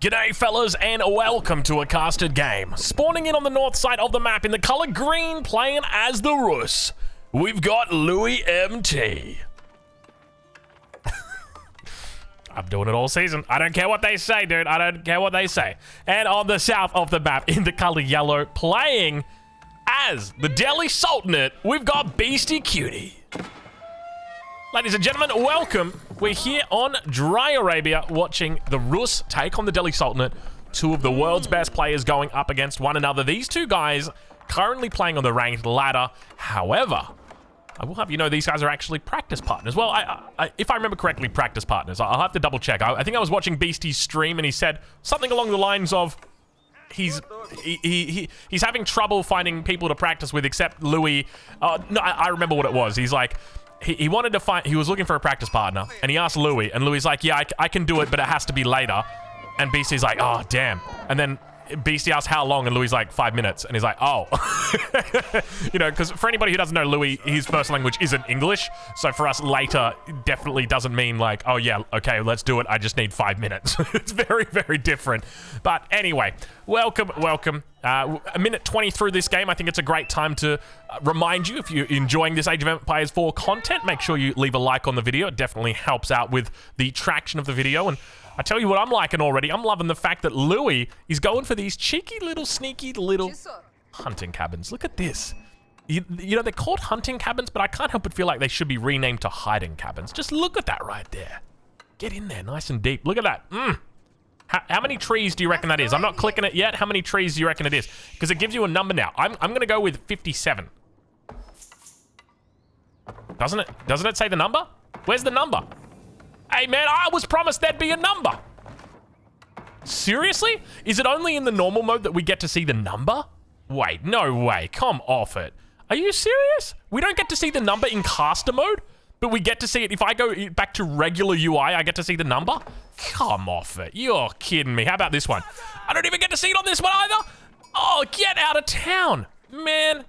G'day fellas and welcome to a casted game. Spawning in on the north side of the map in the color green, playing as the Rus. We've got Louis MT. I'm doing it all season. I don't care what they say, dude. I don't care what they say. And on the south of the map in the color yellow, playing as the Delhi Sultanate, we've got Beastie Cutie. Ladies and gentlemen, welcome. We're here on Dry Arabia watching the Rus take on the Delhi Sultanate. Two of the world's best players going up against one another. These two guys currently playing on the ranked ladder. However, I will have you know these guys are actually practice partners. Well, if I remember correctly, practice partners. I'll have to double check. I think I was watching Beastie's stream and he said something along the lines of he's having trouble finding people to practice with except Louis. No, I remember what it was. He's like, he wanted to find, he was looking for a practice partner and he asked Louis and Louis like, yeah, I can do it, but it has to be later. And Beastie's like, oh, damn. And then Beastie asks how long and Louis like 5 minutes and he's like, oh. You know, because for anybody who doesn't know, Louis, his first language isn't English. So for us later definitely doesn't mean like, oh yeah, okay, let's do it. I just need 5 minutes. It's very, very different. But anyway, welcome. A minute 20 through this game. I think it's a great time to remind you, if you're enjoying this Age of Empires 4 content, make sure you leave a like on the video. It definitely helps out with the traction of the video. And I tell you what I'm liking already. I'm loving the fact that Louis is going for these cheeky little, sneaky little hunting cabins. Look at this. You know, they're called hunting cabins, but I can't help but feel like they should be renamed to hiding cabins. Just look at that right there. Get in there nice and deep. Look at that. How many trees do you reckon that is? I'm not clicking it yet. How many trees do you reckon it is? Because it gives you a number now. I'm going to go with 57. Doesn't it say the number? Where's the number? Hey, man, I was promised there'd be a number. Seriously? Is it only in the normal mode that we get to see the number? Wait, no way. Come off it. Are you serious? We don't get to see the number in caster mode? But we get to see it. If I go back to regular UI, I get to see the number? Come off it. You're kidding me. How about this one? I don't even get to see it on this one either. Oh, get out of town. Man,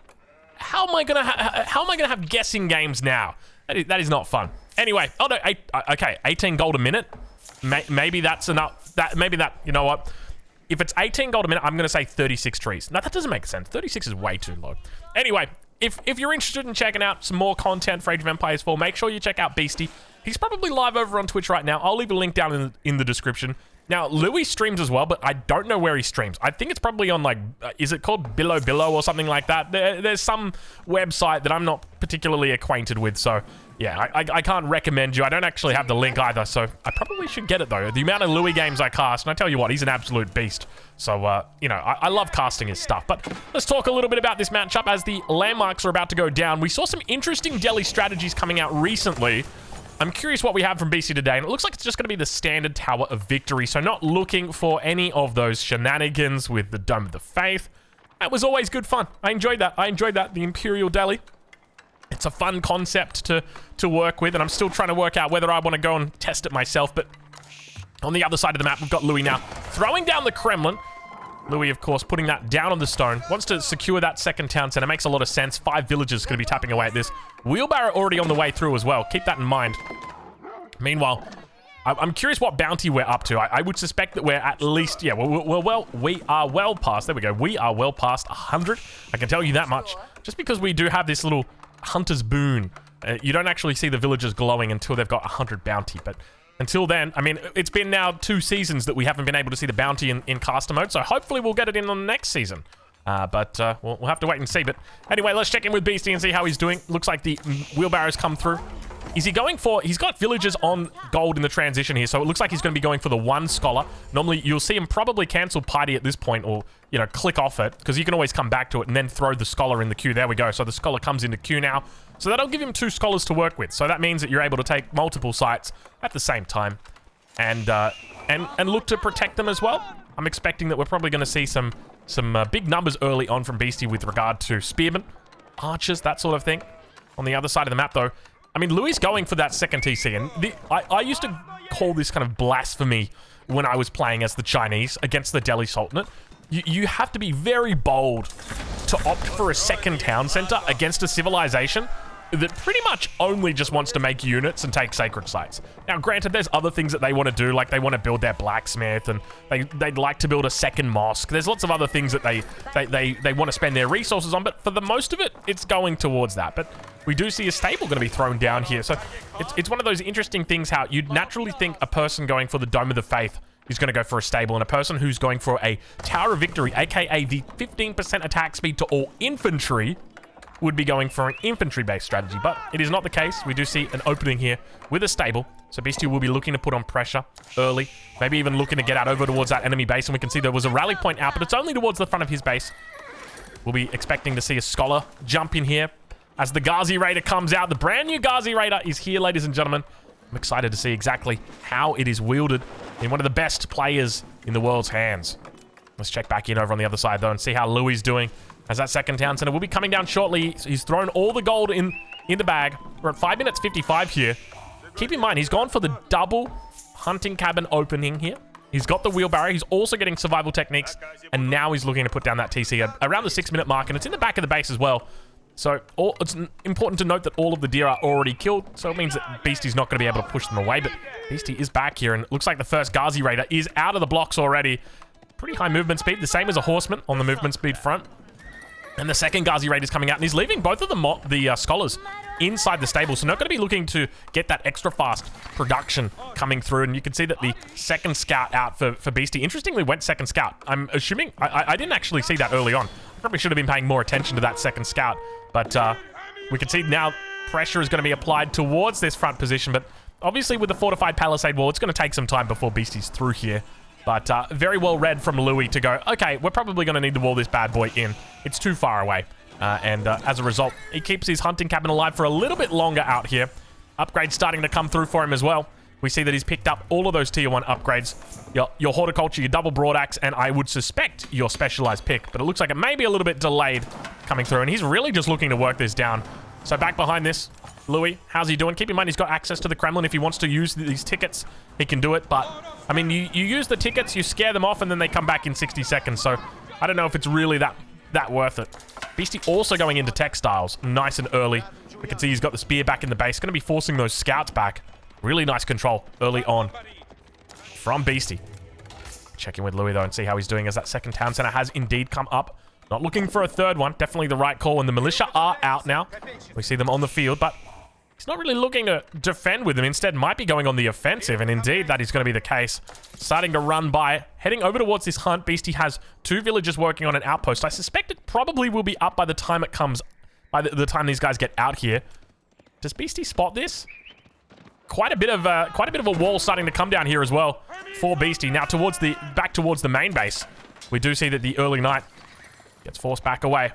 how am I gonna have guessing games now? That is not fun. Anyway, oh no, okay, 18 gold a minute. Maybe that's enough. You know what? If it's 18 gold a minute, I'm gonna say 36 trees. No, that doesn't make sense. 36 is way too low. Anyway, if you're interested in checking out some more content for Age of Empires 4, make sure you check out Beastie. He's probably live over on Twitch right now. I'll leave a link down in the description. Now, Louis streams as well, but I don't know where he streams. I think it's probably on, like, is it called Billo or something like that? There's some website that I'm not particularly acquainted with, so yeah, I can't recommend you. I don't actually have the link either, so I probably should get it, though. The amount of Louis games I cast, and I tell you what, he's an absolute beast. So, you know, I love casting his stuff. But let's talk a little bit about this matchup as the landmarks are about to go down. We saw some interesting Delhi strategies coming out recently. I'm curious what we have from BC today, and it looks like it's just going to be the standard Tower of Victory, so not looking for any of those shenanigans with the Dome of the Faith. That was always good fun. I enjoyed that. The Imperial Delhi. It's a fun concept to work with, and I'm still trying to work out whether I want to go and test it myself, but on the other side of the map, we've got Louis now throwing down the Kremlin. Louis, of course, putting that down on the stone. Wants to secure that second town center. Makes a lot of sense. 5 villagers going to be tapping away at this. Wheelbarrow already on the way through as well. Keep that in mind. Meanwhile, I'm curious what bounty we're up to. I would suspect that we're at least, yeah, we are well past, there we go. We are well past 100. I can tell you that much. Just because we do have this little hunter's boon. You don't actually see the villagers glowing until they've got 100 bounty, but until then, I mean, it's been now 2 seasons that we haven't been able to see the bounty in caster mode, so hopefully we'll get it in on the next season. But we'll have to wait and see. But anyway, let's check in with Beastie and see how he's doing. Looks like the wheelbarrows come through. Is he going for... He's got villagers on gold in the transition here, so it looks like he's going to be going for the 1 scholar. Normally, you'll see him probably cancel piety at this point, or, you know, click off it, because you can always come back to it and then throw the scholar in the queue. There we go. So the scholar comes into queue now. So that'll give him 2 scholars to work with. So that means that you're able to take multiple sites at the same time and look to protect them as well. I'm expecting that we're probably going to see some big numbers early on from Beastie with regard to spearmen, archers, that sort of thing. On the other side of the map, though, I mean, Louis going for that second TC, and I used to call this kind of blasphemy when I was playing as the Chinese against the Delhi Sultanate. You have to be very bold to opt for a second town center against a civilization that pretty much only just wants to make units and take sacred sites. Now, granted, there's other things that they want to do, like they want to build their blacksmith, and they'd like to build a second mosque. There's lots of other things that they want to spend their resources on, but for the most of it, it's going towards that. But we do see a stable going to be thrown down here, so it's one of those interesting things how you'd naturally think a person going for the Dome of the Faith is going to go for a stable, and a person who's going for a Tower of Victory, aka the 15% attack speed to all infantry, would be going for an infantry-based strategy, but it is not the case. We do see an opening here with a stable, so Beastie will be looking to put on pressure early, maybe even looking to get out over towards that enemy base, and we can see there was a rally point out, but it's only towards the front of his base. We'll be expecting to see a Scholar jump in here as the Ghazi Raider comes out. The brand new Ghazi Raider is here, ladies and gentlemen. I'm excited to see exactly how it is wielded in one of the best players in the world's hands. Let's check back in over on the other side, though, and see how Louis doing as that second town center will be coming down shortly. He's thrown all the gold in the bag. We're at 5 minutes 55 here. Keep in mind, he's gone for the double hunting cabin opening here. He's got the wheelbarrow. He's also getting survival techniques, and now he's looking to put down that TC around the 6-minute mark, and it's in the back of the base as well. So it's important to note that all of the deer are already killed, so it means that Beastie's not going to be able to push them away, but Beastie is back here, and it looks like the first Ghazi Raider is out of the blocks already. Pretty high movement speed, the same as a horseman on the movement speed front. And the second Ghazi Raider is coming out, and he's leaving both of the Scholars inside the stable, so not going to be looking to get that extra fast production coming through. And you can see that the second scout out for Beastie, interestingly, went second scout. I'm assuming, I didn't actually see that early on. Probably should have been paying more attention to that second scout, but we can see now pressure is going to be applied towards this front position, but obviously with the fortified palisade wall, it's going to take some time before Beastie's through here. But very well read from Louis to go, okay, we're probably going to need to wall this bad boy in. It's too far away. And as a result, he keeps his hunting cabin alive for a little bit longer out here. Upgrades starting to come through for him as well. We see that he's picked up all of those tier 1 upgrades. Your horticulture, your double broadaxe, and I would suspect your specialized pick. But it looks like it may be a little bit delayed coming through. And he's really just looking to work this down. So back behind this, Louis, how's he doing? Keep in mind, he's got access to the Kremlin. If he wants to use these tickets, he can do it. But, I mean, you use the tickets, you scare them off, and then they come back in 60 seconds. So I don't know if it's really that worth it. Beastie also going into textiles nice and early. We can see he's got the spear back in the base. Going to be forcing those scouts back. Really nice control early on from Beastie. Check in with Louis, though, and see how he's doing as that second town center has indeed come up. Not looking for a third one. Definitely the right call, and the militia are out now. We see them on the field, but he's not really looking to defend with them. Instead, might be going on the offensive, and indeed that is going to be the case. Starting to run by, heading over towards this hunt. Beastie has 2 villagers working on an outpost. I suspect it probably will be up by the time it comes, by the time these guys get out here. Does Beastie spot this? Quite a bit of a wall starting to come down here as well for Beastie. Now back towards the main base. We do see that the early night gets forced back away,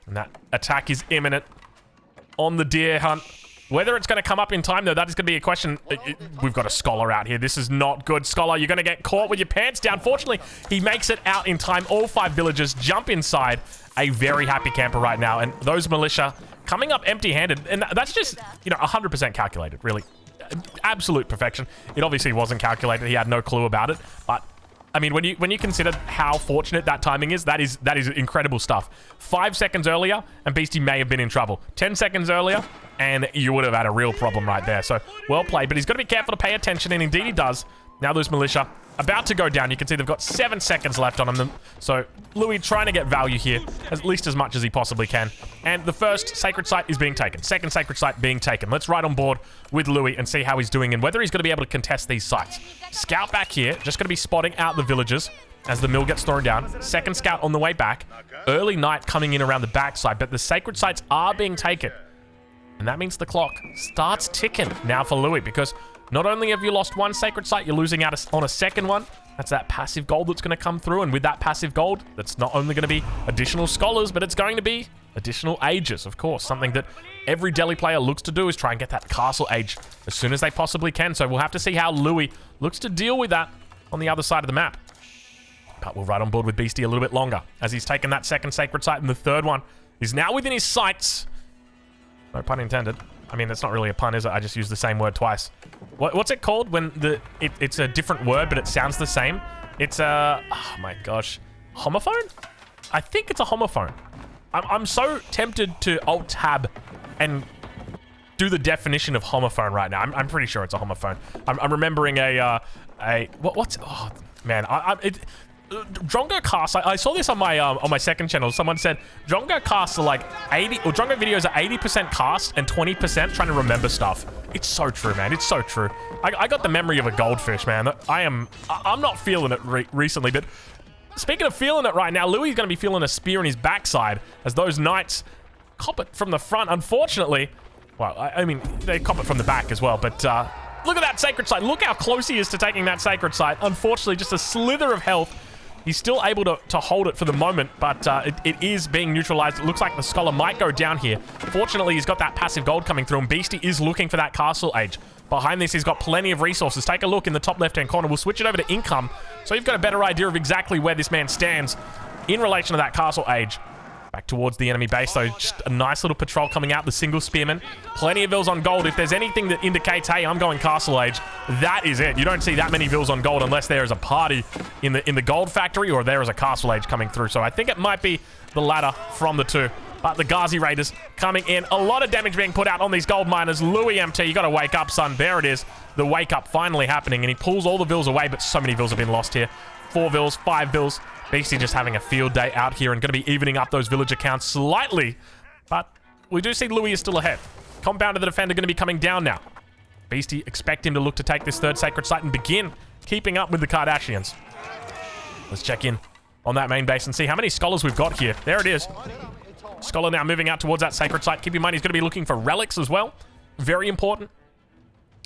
and that attack is imminent on the deer hunt. Whether it's going to come up in time, though, that is going to be a question. We've got a Scholar out here. This is not good. Scholar, you're going to get caught with your pants down. Fortunately, he makes it out in time. All 5 villagers jump inside. A very happy camper right now, and those militia coming up empty-handed, and that's just 100% calculated, really. Absolute perfection. It obviously wasn't calculated. He had no clue about it, but I mean, when you consider how fortunate that timing is, that is incredible stuff. 5 seconds earlier, and Beastie may have been in trouble. 10 seconds earlier, and you would have had a real problem right there. So, well played, but he's got to be careful to pay attention, and indeed he does. Now those militia about to go down. You can see they've got 7 seconds left on them. So, Louis trying to get value here, at least as much as he possibly can. And the first sacred site is being taken. Second sacred site being taken. Let's ride on board with Louis and see how he's doing and whether he's going to be able to contest these sites. Scout back here, just going to be spotting out the villagers as the mill gets thrown down. Second scout on the way back. Early night coming in around the backside, but the sacred sites are being taken. And that means the clock starts ticking now for Louis, because not only have you lost 1 sacred site, you're losing out on a second one. That's that passive gold that's going to come through. And with that passive gold, that's not only going to be additional scholars, but it's going to be additional ages, of course. Something that every Delhi player looks to do is try and get that castle age as soon as they possibly can. So we'll have to see how Louis looks to deal with that on the other side of the map. But we'll ride on board with Beastie a little bit longer as he's taken that second sacred site, and the third one is now within his sights. No pun intended. I mean, that's not really a pun, is it? I just used the same word twice. What's it called when it's a different word, but it sounds the same? It's a... Oh, my gosh. Homophone? I think it's a homophone. I'm so tempted to Alt-Tab and do the definition of homophone right now. I'm pretty sure it's a homophone. I'm remembering what's oh man, Drongo casts. I saw this on my second channel. Someone said Drongo casts are like 80, or Drongo videos are 80% cast and 20% trying to remember stuff. It's so true, man. It's so true. I got the memory of a goldfish, man. I'm not feeling it recently, but speaking of feeling it right now, Louis is going to be feeling a spear in his backside as those knights cop it from the front. Unfortunately, well, I mean, they cop it from the back as well, but look at that sacred site. Look how close he is to taking that sacred site. Unfortunately, just a slither of health. He's still able to hold it for the moment, but it is being neutralized. It looks like the scholar might go down here. Fortunately, he's got that passive gold coming through, and Beastie is looking for that castle age. Behind this, he's got plenty of resources. Take a look in the top left-hand corner. We'll switch it over to income, so you've got a better idea of exactly where this man stands in relation to that castle age. Back towards the enemy base, though. Just a nice little patrol coming out. The single spearman. Plenty of vills on gold. If there's anything that indicates, hey, I'm going castle age, that is it. You don't see that many vills on gold unless there is a party in the gold factory or there is a castle age coming through. So I think it might be the latter from the two. But the Ghazi Raiders coming in. A lot of damage being put out on these gold miners. Louis MT, you got to wake up, son. There it is. The wake up finally happening. And he pulls all the vills away, but so many vills have been lost here. 4 vills, 5 vills. Beastie just having a field day out here and going to be evening up those villager counts slightly. But we do see Louis is still ahead. Compounder the defender going to be coming down now. Beastie expect him to look to take this third sacred site and begin keeping up with the Kardashians. Let's check in on that main base and see how many scholars we've got here. There it is. Scholar now moving out towards that sacred site. Keep in mind he's going to be looking for relics as well. Very important.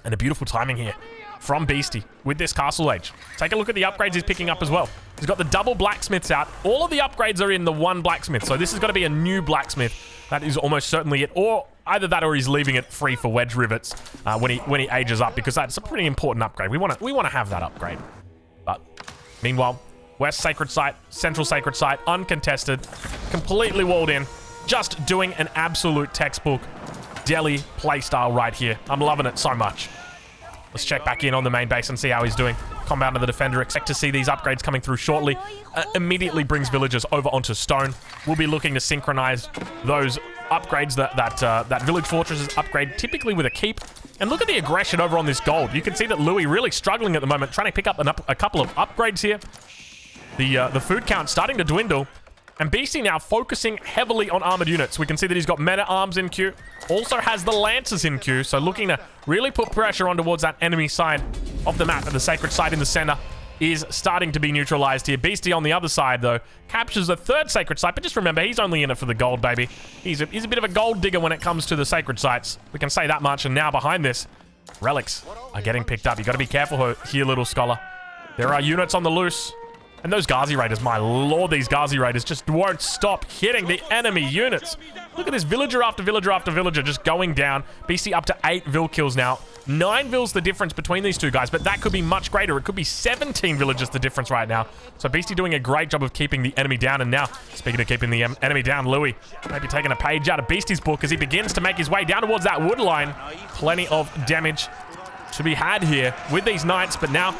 And a beautiful timing here from Beastie with this castle age. Take a look at the upgrades he's picking up as well. He's got the double blacksmiths out. All of the upgrades are in the one blacksmith, so this is going to be a new blacksmith. That is almost certainly it, or either that or he's leaving it free for wedge rivets when he ages up, because that's a pretty important upgrade. We want to have that upgrade. But meanwhile, west sacred site, central sacred site, uncontested, completely walled in, just doing an absolute textbook Delhi playstyle right here. I'm loving it so much. Let's check back in on the main base and see how he's doing. Compounder the defender, expect to see these upgrades coming through shortly. Immediately brings villagers over onto stone. We'll be looking to synchronize those upgrades, that village fortresses upgrade, typically with a keep. And look at the aggression over on this gold. You can see that Louis really struggling at the moment, trying to pick up a couple of upgrades here. The food count starting to dwindle. And Beastie now focusing heavily on armored units. We can see that he's got men-at-arms in queue. Also has the Lancers in queue. So looking to really put pressure on towards that enemy side of the map. And the sacred site in the center is starting to be neutralized here. Beastie on the other side, though, captures the third sacred site. But just remember, he's only in it for the gold, baby. He's a bit of a gold digger when it comes to the sacred sites. We can say that much. And now behind this, relics are getting picked up. You got to be careful here, little scholar. There are units on the loose. And those Ghazi Raiders, my lord, these Ghazi Raiders just won't stop hitting the enemy units. Look at this, villager after villager after villager just going down. Beastie up to 8 vill kills now. 9 vills the difference between these two guys, but that could be much greater. It could be 17 villagers the difference right now. So Beastie doing a great job of keeping the enemy down. And now, speaking of keeping the enemy down, Louis maybe taking a page out of Beastie's book as he begins to make his way down towards that wood line. Plenty of damage to be had here with these knights, but now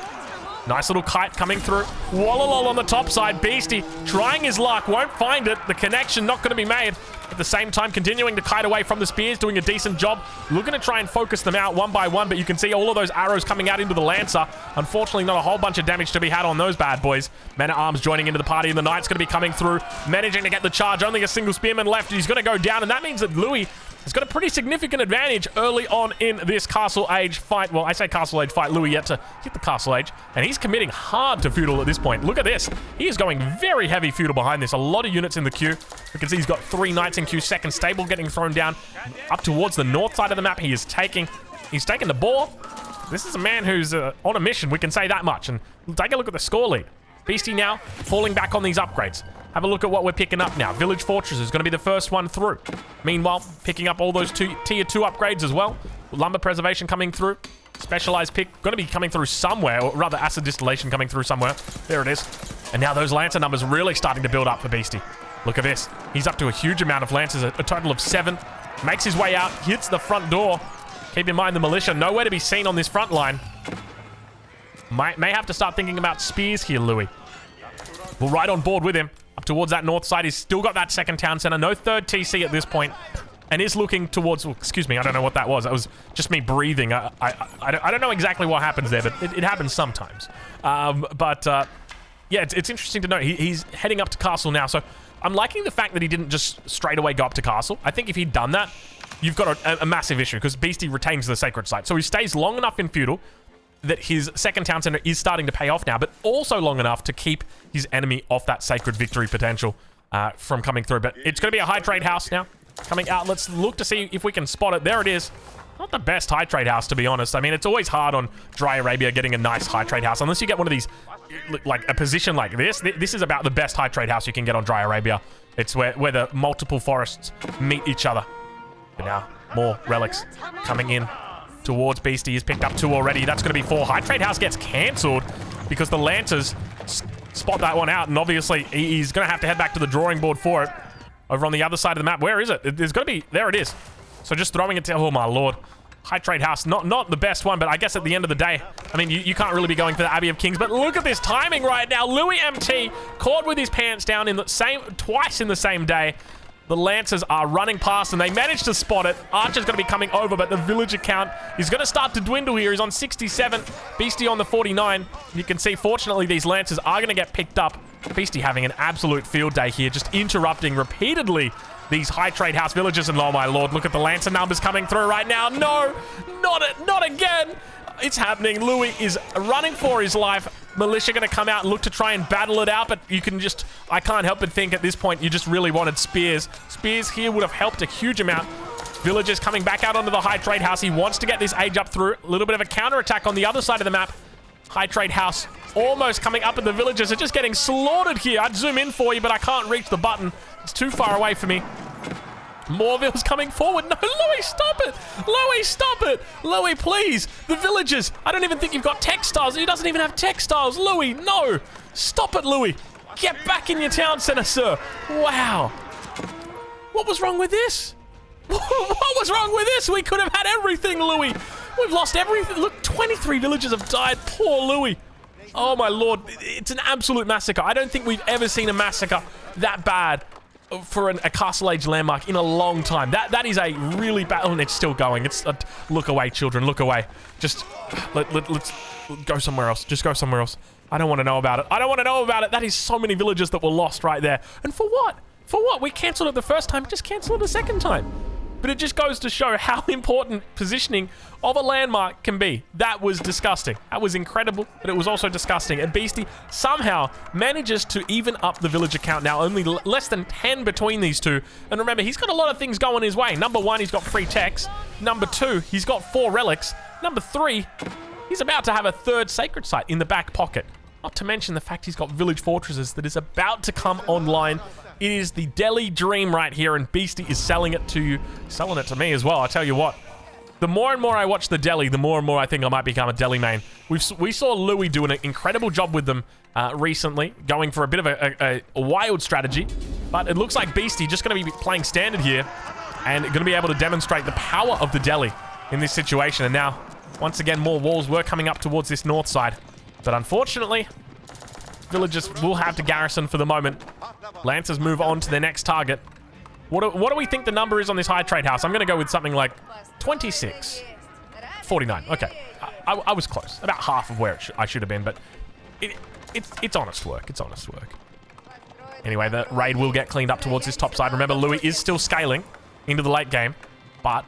nice little kite coming through. Wallolol on the top side. Beastie trying his luck. Won't find it. The connection not going to be made. At the same time, continuing to kite away from the spears. Doing a decent job. Looking to try and focus them out one by one. But you can see all of those arrows coming out into the Lancer. Unfortunately, not a whole bunch of damage to be had on those bad boys. Men-at-arms joining into the party. And the Knight's going to be coming through. Managing to get the charge. Only a single spearman left. He's going to go down. And that means that Louis has got a pretty significant advantage early on in this Castle Age fight. Well, I say Castle Age fight. Louis yet to hit the Castle Age. And he's committing hard to feudal at this point. Look at this. He is going very heavy feudal behind this. A lot of units in the queue. You can see he's got 3 knights in queue. Second stable getting thrown down. Up towards the north side of the map. He's taking the ball. This is a man who's on a mission. We can say that much. And take a look at the score lead. Beastie now falling back on these upgrades. Have a look at what we're picking up now. Village Fortress is going to be the first one through. Meanwhile, picking up all those tier 2 upgrades as well. Lumber Preservation coming through. Specialized pick going to be coming through somewhere, or rather acid distillation coming through somewhere. There it is. And now those Lancer numbers really starting to build up for Beastie. Look at this. He's up to a huge amount of Lancers, a total of 7. Makes his way out, hits the front door. Keep in mind the militia, nowhere to be seen on this front line. May have to start thinking about spears here, Louis. We're right on board with him. Up towards that north side. He's still got that second town center. No third TC at this point. and is looking towards... Oh, excuse me, I don't know what that was. That was just me breathing. I don't know exactly what happens there, but it happens sometimes. Yeah, it's interesting to note. He's heading up to castle now, so I'm liking the fact that he didn't just straight away go up to castle. I think if he'd done that, you've got a massive issue, because Beastie retains the sacred site. So he stays long enough in feudal that his second town center is starting to pay off now, but also long enough to keep his enemy off that sacred victory potential from coming through. But it's going to be a high trade house now coming out. Let's look to see if we can spot it. There it is. Not the best high trade house, to be honest. I mean, it's always hard on Dry Arabia getting a nice high trade house, unless you get one of these, like a position like this. This is about the best high trade house you can get on Dry Arabia. It's where the multiple forests meet each other. But now, more relics coming in towards Beastie. He's picked up 2 already. That's going to be 4. High trade house gets cancelled because the Lancers spot that one out, and obviously he's going to have to head back to the drawing board for it. Over on the other side of the map. Where is it? There's got to be... There it is. So just throwing it to... Oh, my lord. High trade house. Not the best one, but I guess at the end of the day, I mean, you can't really be going for the Abbey of Kings, but look at this timing right now. Louis MT caught with his pants down in the twice in the same day. The Lancers are running past, and they managed to spot it. Archer's going to be coming over, but the villager count is going to start to dwindle here. He's on 67. Beastie on the 49. You can see, fortunately, these Lancers are going to get picked up. Beastie having an absolute field day here, just interrupting repeatedly these high trade house villagers. And oh my lord, look at the Lancer numbers coming through right now. No, not again. It's happening. Louis is running for his life. Militia going to come out and look to try and battle it out, but you can just... I can't help but think at this point you just really wanted spears. Spears here would have helped a huge amount. Villagers coming back out onto the high trade house. He wants to get this age up through. A little bit of a counterattack on the other side of the map. High trade house almost coming up, and the villagers are just getting slaughtered here. I'd zoom in for you, but I can't reach the button. It's too far away for me. Morville's coming forward. No, Louis, stop it. Louis, stop it. Louis, please. The villagers. I don't even think you've got textiles. He doesn't even have textiles. Louis, no. Stop it, Louis. Get back in your town center, sir. Wow. What was wrong with this? What was wrong with this? We could have had everything, Louis. We've lost everything. Look, 23 villagers have died. Poor Louis. Oh, my lord. It's an absolute massacre. I don't think we've ever seen a massacre that bad for a Castle Age landmark in a long time. That is a really bad... Oh, and it's still going. It's look away, children. Look away. Just let's go somewhere else. Just go somewhere else. I don't want to know about it. I don't want to know about it. That is so many villages that were lost right there. And for what? For what? We cancelled it the first time. Just cancel it a second time. But it just goes to show how important positioning of a landmark can be. That was disgusting. That was incredible, but it was also disgusting. And Beastie somehow manages to even up the villager count now. Only less than 10 between these two. And remember, he's got a lot of things going his way. Number 1, he's got free techs. Number 2, he's got 4 relics. Number 3, he's about to have a 3rd sacred site in the back pocket. Not to mention the fact he's got village fortresses that is about to come online. It is the Delhi dream right here, and Beastie is selling it to you. Selling it to me as well, I tell you what. The more and more I watch the Delhi, the more and more I think I might become a Delhi main. We saw Louis do an incredible job with them recently, going for a bit of a wild strategy. But it looks like Beastie just going to be playing standard here and going to be able to demonstrate the power of the Delhi in this situation. And now, once again, more walls were coming up towards this north side. But unfortunately, villagers will have to garrison for the moment. Lancers move on to their next target. What do we think the number is on this high trade house? I'm going to go with something like 26. 49. Okay. I was close. About half of where I should have been, but it's honest work. It's honest work. Anyway, the raid will get cleaned up towards this top side. Remember, Louis is still scaling into the late game, but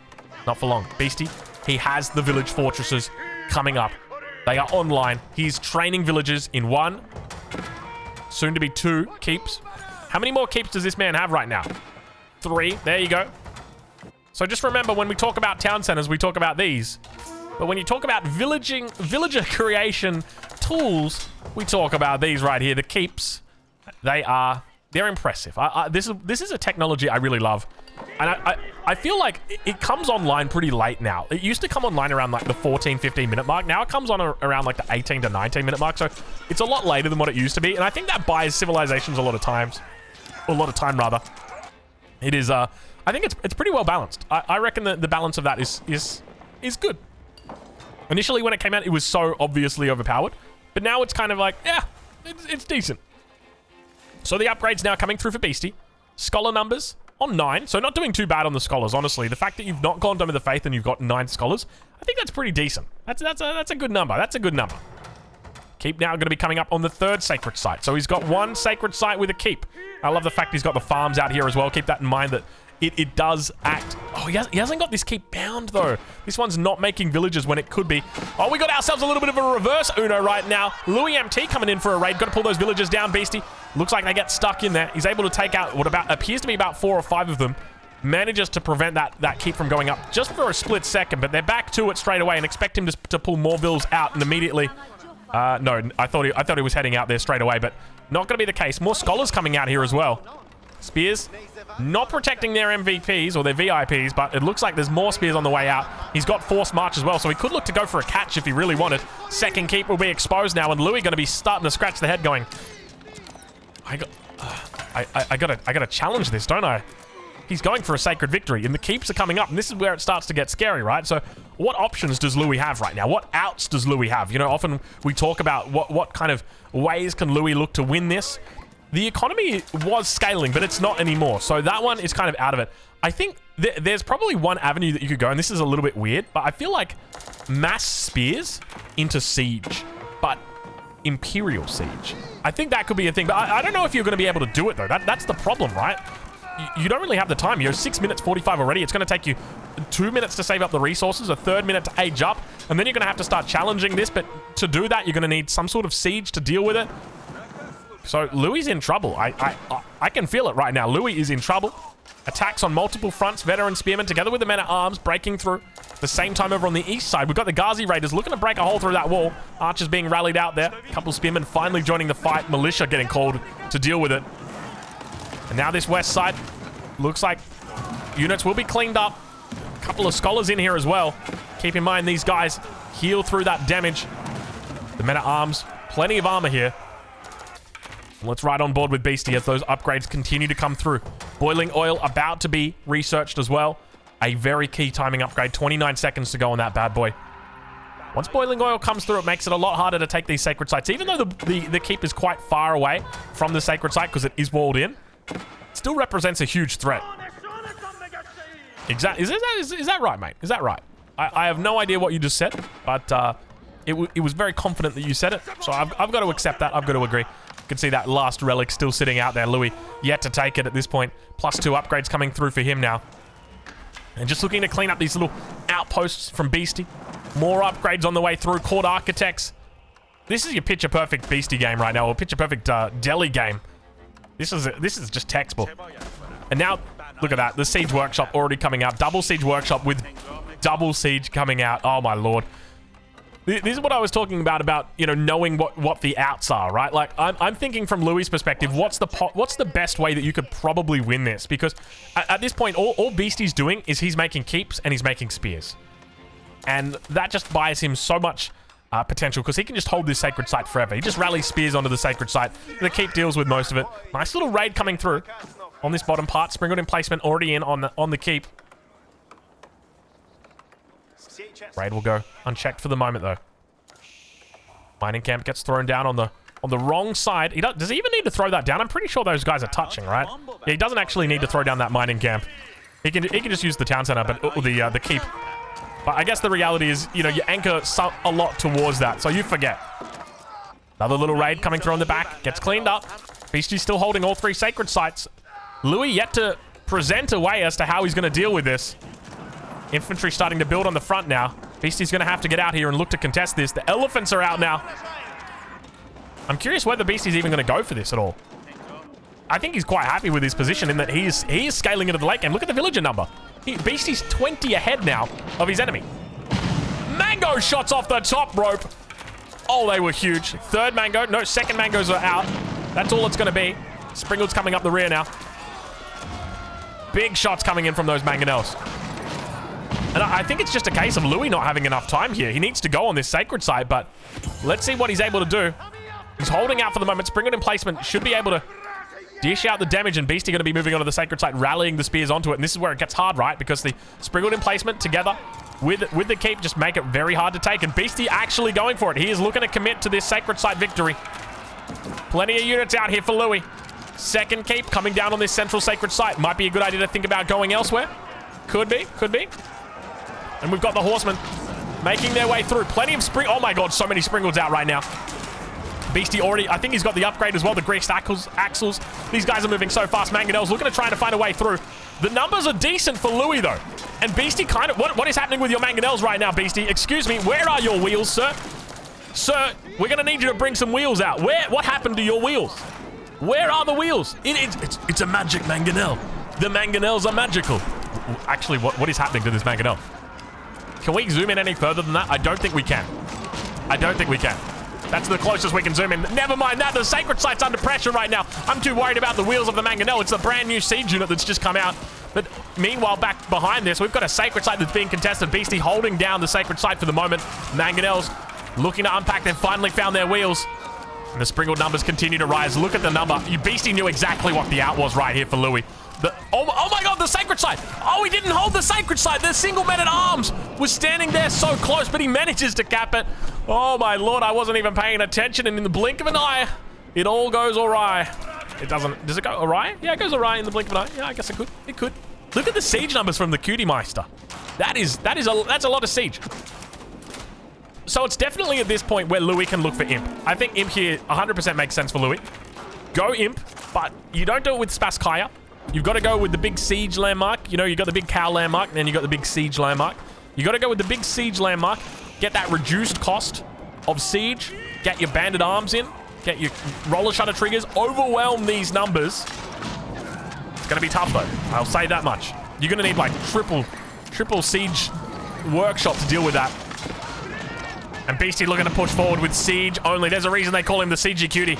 not for long. Beastie, he has the village fortresses coming up. They are online. He's training villagers in 1, soon to be 2 keeps. How many more keeps does this man have right now? 3. There you go. So just remember, when we talk about town centers, we talk about these. But when you talk about villager creation tools, we talk about these right here, the keeps. They're impressive. This is a technology I really love. And I feel like it comes online pretty late now. It used to come online around like the 14, 15 minute mark. Now it comes on around like the 18 to 19 minute mark. So it's a lot later than what it used to be. And I think that buys civilizations a lot of time rather. It is, I think it's pretty well balanced. I reckon that the balance of that is good. Initially when it came out, it was so obviously overpowered. But now it's kind of like, yeah, it's decent. So the upgrade's now coming through for Beastie. Scholar numbers on 9, so not doing too bad on the scholars, honestly. The fact that you've not gone Dome of the Faith and you've got 9 scholars, I think that's pretty decent. That's a good number. That's a good number. Keep now going to be coming up on the 3rd sacred site. So he's got 1 sacred site with a keep. I love the fact he's got the farms out here as well. Keep that in mind that it does act. Oh, he hasn't got this keep bound, though. This one's not making villages when it could be. Oh, we got ourselves a little bit of a reverse Uno right now. Louis MT coming in for a raid. Got to pull those villagers down, Beastie. Looks like they get stuck in there. He's able to take out what appears to be about 4 or 5 of them. Manages to prevent that keep from going up just for a split second, but they're back to it straight away and expect him to pull more vills out and immediately. No, I thought he was heading out there straight away, but not going to be the case. More scholars coming out here as well. Spears not protecting their MVPs or their VIPs, but it looks like there's more spears on the way out. He's got forced march as well, so he could look to go for a catch if he really wanted. Second keep will be exposed now, and Louis going to be starting to scratch the head going, I gotta challenge this, don't I? He's going for a sacred victory, and the keeps are coming up, and this is where it starts to get scary, right? So what options does Louis have right now? What outs does Louis have? You know, often we talk about what kind of ways can Louis look to win this. The economy was scaling, but it's not anymore. So that one is kind of out of it. I think there's probably one avenue that you could go, and this is a little bit weird, but I feel like mass spears into siege, but imperial siege. I think that could be a thing, but I don't know if you're going to be able to do it, though. That's the problem, right? You don't really have the time. You're 6 minutes 45 already. It's going to take you 2 minutes to save up the resources, a 3rd minute to age up, and then you're going to have to start challenging this, but to do that, you're going to need some sort of siege to deal with it. So Louis is in trouble. I can feel it right now. Louis is in trouble. Attacks on multiple fronts. Veteran spearmen together with the men at arms breaking through. At the same time over on the east side, we've got the Ghazi Raiders looking to break a hole through that wall. Archers being rallied out there. A couple of spearmen finally joining the fight. Militia getting called to deal with it. And now this west side looks like units will be cleaned up. A couple of scholars in here as well. Keep in mind these guys heal through that damage. The men at arms, plenty of armor here. Let's ride on board with Beastie as those upgrades continue to come through. Boiling oil about to be researched as well. A very key timing upgrade. 29 seconds to go on that bad boy. Once boiling oil comes through, it makes it a lot harder to take these sacred sites. Even though the keep is quite far away from the sacred site because it is walled in, it still represents a huge threat. Exactly. Is that right, mate? Is that right? I have no idea what you just said, but it was very confident that you said it. So I've got to accept that. I've got to agree. You can see that last relic still sitting out there. Louis yet to take it at this point. +2 upgrades coming through for him now. And just looking to clean up these little outposts from Beastie. More upgrades on the way through. Court Architects. This is your picture-perfect Beastie game right now, or picture-perfect Delhi game. This is just textbook. And now, look at that. The Siege Workshop already coming out. Double Siege Workshop with double Siege coming out. Oh, my lord. This is what I was talking about, you know, knowing what the outs are, right? Like, I'm thinking from Louis' perspective, what's the best way that you could probably win this? Because at this point, all Beastie's doing is he's making keeps and he's making spears. And that just buys him so much potential because he can just hold this sacred site forever. He just rallies spears onto the sacred site. The keep deals with most of it. Nice little raid coming through on this bottom part. Springwood emplacement already in on the keep. Raid will go unchecked for the moment, though. Mining camp gets thrown down on the wrong side. Does he even need to throw that down? I'm pretty sure those guys are touching, right? Yeah, he doesn't actually need to throw down that mining camp. He can just use the town center, but the keep. But I guess the reality is, you know, you anchor a lot towards that, so you forget. Another little raid coming through on the back. Gets cleaned up. Beastie's still holding all 3 sacred sites. Louis yet to present a way as to how he's going to deal with this. Infantry starting to build on the front now. Beastie's going to have to get out here and look to contest this. The elephants are out now. I'm curious whether Beastie's even going to go for this at all. I think he's quite happy with his position in that he is scaling into the late game. Look at the villager number. Beastie's 20 ahead now of his enemy. Mango shots off the top rope. Oh, they were huge. Third mango. No, second mangoes are out. That's all it's going to be. Springwood's coming up the rear now. Big shots coming in from those mangonels. And I think it's just a case of Louis not having enough time here. He needs to go on this sacred site, but let's see what he's able to do. He's holding out for the moment. Springwood emplacement should be able to dish out the damage, and Beastie going to be moving onto the sacred site, rallying the spears onto it. And this is where it gets hard, right? Because the Springwood emplacement together with the keep just make it very hard to take. And Beastie actually going for it. He is looking to commit to this sacred site victory. Plenty of units out here for Louis. Second keep coming down on this central sacred site. Might be a good idea to think about going elsewhere. Could be, could be. And we've got the horsemen making their way through. Plenty of spring. Oh my god, so many springalds out right now. Beastie already, I think he's got the upgrade as well, the greased axles. These guys are moving so fast. Mangonel's looking to try to find a way through. The numbers are decent for Louis, though. And Beastie kind of... What is happening with your Mangonels right now, Beastie? Excuse me, where are your wheels, sir? Sir, we're going to need you to bring some wheels out. What happened to your wheels? Where are the wheels? It's a magic Mangonel. The Mangonels are magical. Actually, what is happening to this Mangonel? Can we zoom in any further than that? I don't think we can. I don't think we can. That's the closest we can zoom in. Never mind that. The sacred site's under pressure right now. I'm too worried about the wheels of the Mangonel. It's the brand new siege unit that's just come out. But meanwhile, back behind this, we've got a sacred site that's being contested. Beastie holding down the sacred site for the moment. Mangonels looking to unpack. They've finally found their wheels. And the springled numbers continue to rise. Look at the number. Beastie knew exactly what the out was right here for Louis. Oh my god, the sacred site. Oh, he didn't hold the sacred site. The single man-at-arms was standing there so close, but he manages to cap it. Oh my lord, I wasn't even paying attention, and in the blink of an eye, it all goes awry. It doesn't. Does it go awry? Yeah, it goes awry in the blink of an eye. Yeah, I guess it could. It could. Look at the siege numbers from the QT Meister. That's a lot of siege. So it's definitely at this point where Louis can look for Imp. I think Imp here 100% makes sense for Louis. Go Imp, but you don't do it with Spaskaya. You've got to go with the big siege landmark. You know, you got the big cow landmark, and then you got the big siege landmark. You got to go with the big siege landmark. Get that reduced cost of siege. Get your banded arms in. Get your roller shutter triggers. Overwhelm these numbers. It's going to be tough, though. I'll say that much. You're going to need, like, triple siege workshop to deal with that. And Beastie looking to push forward with siege only. There's a reason they call him the Siegey Cutie.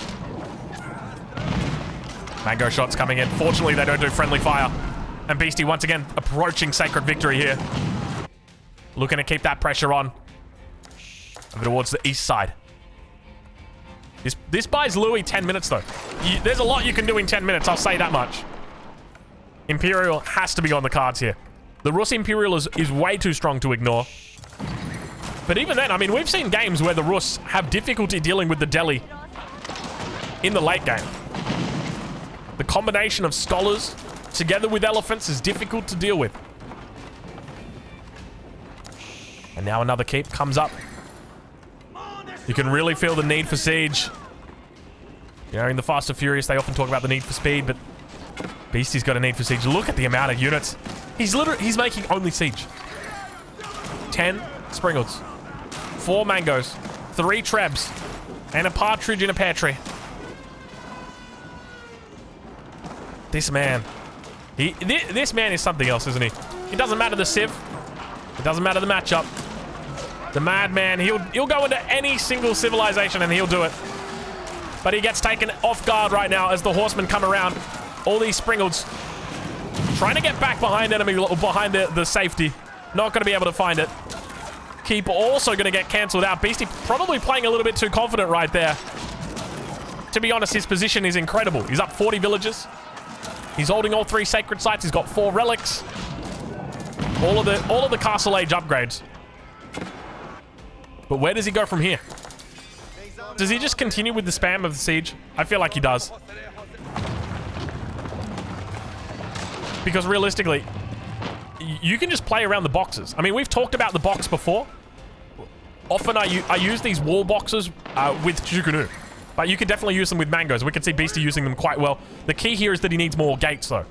Mango shots coming in. Fortunately, they don't do friendly fire. And Beastie once again approaching sacred victory here. Looking to keep that pressure on. Over towards the east side. This buys Louis 10 minutes, though. There's a lot you can do in 10 minutes, I'll say that much. Imperial has to be on the cards here. The Rus Imperial is way too strong to ignore. But even then, I mean, we've seen games where the Rus have difficulty dealing with the Delhi in the late game. The combination of scholars together with elephants is difficult to deal with. And now another keep comes up. You can really feel the need for siege. You know, in the Fast and Furious, they often talk about the need for speed, but Beastie's got a need for siege. Look at the amount of units. He's making only siege. 10 springalds, 4 mangoes, 3 trebs, and a partridge in a pear tree. This man. This man is something else, isn't he? It doesn't matter the civ. It doesn't matter the matchup. The madman, he'll go into any single civilization and he'll do it. But he gets taken off guard right now as the horsemen come around. All these springalds trying to get back behind enemy, behind the safety. Not going to be able to find it. Keep also going to get cancelled out. Beastie probably playing a little bit too confident right there. To be honest, his position is incredible. He's up 40 villages. He's holding all 3 sacred sites. He's got 4 relics. All of the castle age upgrades. But where does he go from here? Does he just continue with the spam of the siege? I feel like he does. Because realistically, you can just play around the boxes. I mean, we've talked about the box before. Often I use these wall boxes with Chukunu. But you can definitely use them with mangoes. We can see Beastie using them quite well. The key here is that he needs more gates, though.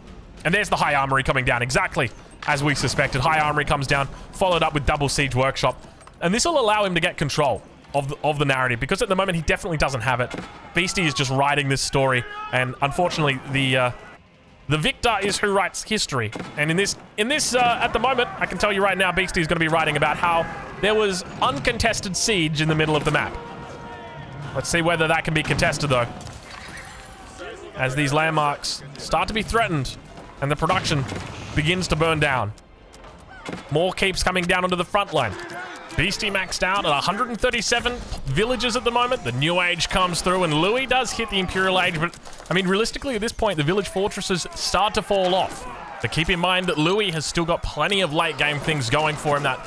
And there's the High Armory coming down, exactly as we suspected. High Armory comes down, followed up with double siege workshop. And this will allow him to get control of the narrative, because at the moment he definitely doesn't have it. Beastie is just writing this story, and unfortunately the victor is who writes history. And in this at the moment, I can tell you right now, Beastie is going to be writing about how there was uncontested siege in the middle of the map. Let's see whether that can be contested, though. As these landmarks start to be threatened and the production begins to burn down. More keeps coming down onto the front line. Beastie maxed out at 137 villages at the moment. The new age comes through, and Louis does hit the Imperial Age, but, I mean, realistically, at this point, the village fortresses start to fall off. So keep in mind that Louis has still got plenty of late-game things going for him, that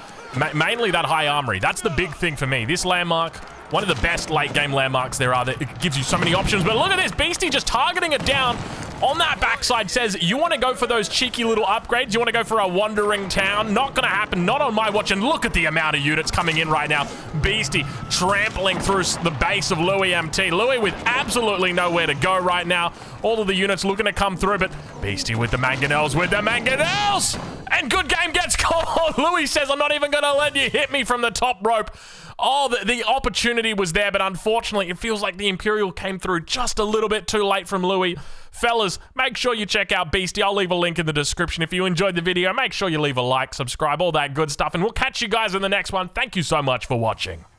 mainly that High Armory. That's the big thing for me. This landmark One of the best late game landmarks there are. That it gives you so many options. But look at this. Beastie just targeting it down on that backside. Says, you want to go for those cheeky little upgrades? You want to go for a wandering town? Not going to happen. Not on my watch. And look at the amount of units coming in right now. Beastie trampling through the base of Louis MT. Louis with absolutely nowhere to go right now. All of the units looking to come through, but Beastie with the mangonels, and good game gets called. Louis says, I'm not even going to let you hit me from the top rope. Oh, the opportunity was there, but unfortunately, it feels like the Imperial came through just a little bit too late from Louis. Fellas, make sure you check out Beastie. I'll leave a link in the description. If you enjoyed the video, make sure you leave a like, subscribe, all that good stuff, and we'll catch you guys in the next one. Thank you so much for watching.